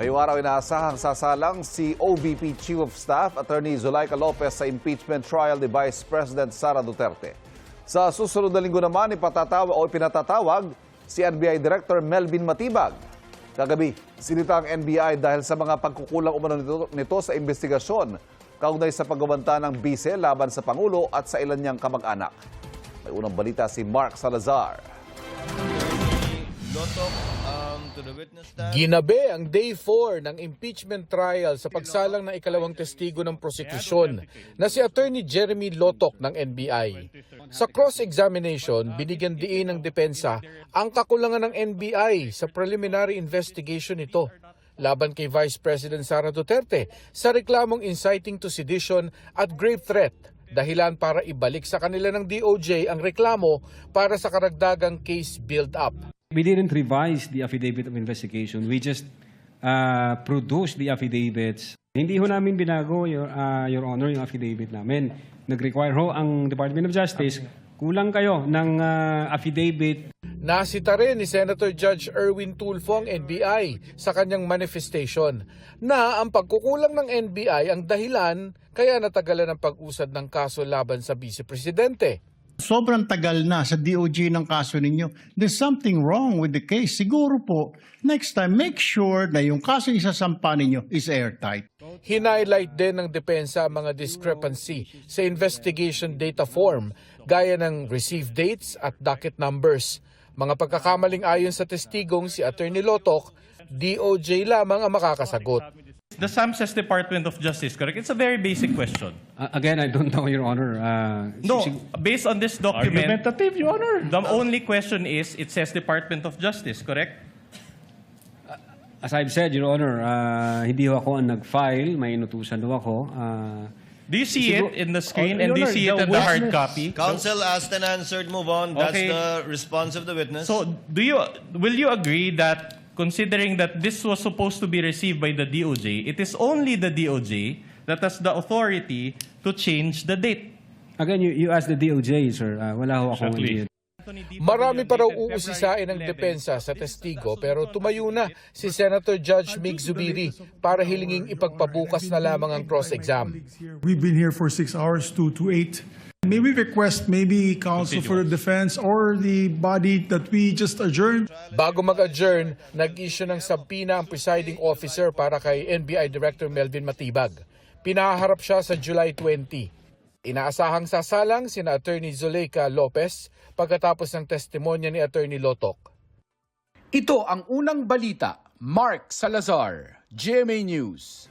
Ngayong araw inaasahang sasalang si OVP Chief of Staff Attorney Zulaika Lopez sa impeachment trial ni Vice President Sara Duterte. Sa susunod na linggo naman pinatatawag si NBI Director Melvin Matibag. Kagabi, sinita ang NBI dahil sa mga pagkukulang umano nito sa investigasyon kaugnay sa paggawanta ng bise laban sa Pangulo at sa ilan niyang kamag-anak. May unang balita si Mark Salazar. Ginabi ang Day 4 ng impeachment trial sa pagsalang ng ikalawang testigo ng prosekusyon na si Attorney Jeremy Lotoc ng NBI. Sa cross-examination, binigyan diin ng depensa ang kakulangan ng NBI sa preliminary investigation nito laban kay Vice President Sara Duterte sa reklamong inciting to sedition at grave threat, dahilan para ibalik sa kanila ng DOJ ang reklamo para sa karagdagang case build-up. We didn't revise the affidavit of investigation. We just produced the affidavits. Hindi ho namin binago, Your Honor, yung affidavit namin. Nag-require ho ang Department of Justice, kulang kayo ng affidavit. Nasita rin ni Senator Judge Erwin Tulfo ang NBI sa kanyang manifestation na ang pagkukulang ng NBI ang dahilan kaya natagalan ang pag-usad ng kaso laban sa Vice Presidente. Sobrang tagal na sa DOJ ng kaso ninyo. There's something wrong with the case. Siguro po, next time, make sure na yung kaso isasampa ninyo is airtight. Hinighlight din ng depensa ang mga discrepancy sa investigation data form gaya ng received dates at docket numbers. Mga pagkakamaling ayon sa testigong si Attorney Lotoc, DOJ lamang ang makakasagot. The SAMSES Department of Justice, correct? It's a very basic question. Again, I don't know, Your Honor. No, based on this document, Argumentative, Your Honor. the only question is, it says Department of Justice, correct? As I've said, Your Honor, hindi ho ako ang nag-file. May inutusan ho ako. Do you see it in the screen and do you Your see Honor, it in the hard copy? Counsel asked and answered, move on. That's Okay. the response of the witness. So, will you agree that considering that this was supposed to be received by the DOJ, it is only the DOJ that has the authority to change the date? Again, you asked the DOJ, sir. Wala ho akong idea. Marami pa raw uusisain ng depensa sa testigo pero tumayo na si Senator Judge Mig Zubiri para hilinging ipagpabukas na lamang ang cross-exam. We've been here for 6 hours, 2 to 8. May we request maybe counsel for the defense or the body that we just adjourned? Bago mag-adjourn, nag-issue ng subpoena ang presiding officer para kay NBI Director Melvin Matibag. Pinaharap siya sa July 20. Inaasahang sasalang sina Attorney Zulaika Lopez pagkatapos ng testimonya ni Attorney Lotoc. Ito ang unang balita. Mark Salazar, GMA News.